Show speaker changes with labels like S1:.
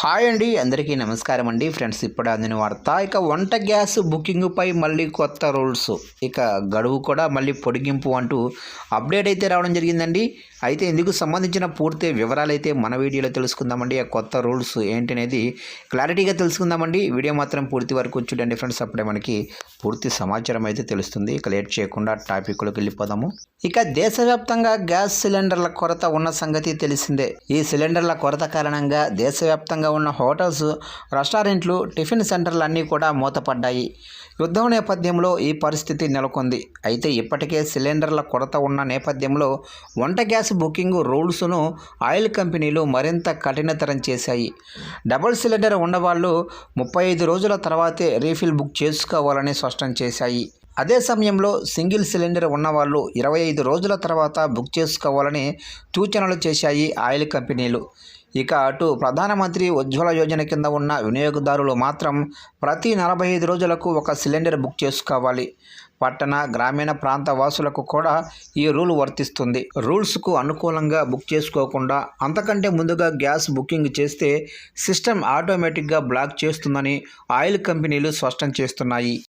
S1: Hi అండి, అందరికీ నమస్కారం అండి. ఫ్రెండ్స్, ఇప్పుడు అందిన వార్త. ఇక వంట గ్యాస్ బుకింగ్పై మళ్ళీ కొత్త రూల్స్, ఇక గడువు కూడా మళ్ళీ పొడిగింపు అంటూ అప్డేట్ అయితే రావడం జరిగిందండి. అయితే ఇందుకు సంబంధించిన పూర్తి వివరాలు అయితే మన వీడియోలో తెలుసుకుందామండి. ఆ కొత్త రూల్స్ ఏంటి అనేది క్లారిటీగా తెలుసుకుందామండి. వీడియో మాత్రం పూర్తి వరకు చూడండి ఫ్రెండ్స్, అప్పుడే మనకి పూర్తి సమాచారం అయితే తెలుస్తుంది. ఇక లేట్ చేయకుండా టాపిక్లోకి వెళ్ళిపోదాము. ఇక దేశవ్యాప్తంగా గ్యాస్ సిలిండర్ల కొరత ఉన్న సంగతి తెలిసిందే. ఈ సిలిండర్ల కొరత కారణంగా దేశవ్యాప్తంగా ఉన్న హోటల్స్, రెస్టారెంట్లు, టిఫిన్ సెంటర్లు అన్నీ కూడా మూతపడ్డాయి. యుద్ధం నేపథ్యంలో ఈ పరిస్థితి నెలకొంది. అయితే ఇప్పటికే సిలిండర్ల కొరత ఉన్న నేపథ్యంలో వంట గ్యాస్ బుకింగ్ రూల్స్ను ఆయిల్ కంపెనీలు మరింత కఠినతరం చేశాయి. డబుల్ సిలిండర్ ఉన్నవాళ్ళు 35 రోజుల తర్వాతే రీఫిల్ బుక్ చేసుకోవాలని స్పష్టం చేశాయి. అదే సమయంలో సింగిల్ సిలిండర్ ఉన్నవాళ్ళు 25 రోజుల తర్వాత బుక్ చేసుకోవాలని సూచనలు చేశాయి ఆయిల్ కంపెనీలు. ఇక అటు ప్రధానమంత్రి ఉజ్వల యోజన కింద ఉన్న వినియోగదారులు మాత్రం ప్రతి 45 రోజులకు ఒక సిలిండర్ బుక్ చేసుకోవాలి. పట్టణ, గ్రామీణ ప్రాంత వాసులకు కూడా ఈ రూల్ వర్తిస్తుంది. రూల్స్కు అనుకూలంగా బుక్ చేసుకోకుండా అంతకంటే ముందుగా గ్యాస్ బుకింగ్ చేస్తే సిస్టమ్ ఆటోమేటిక్గా బ్లాక్ చేస్తుందని ఆయిల్ కంపెనీలు స్పష్టం చేస్తున్నాయి.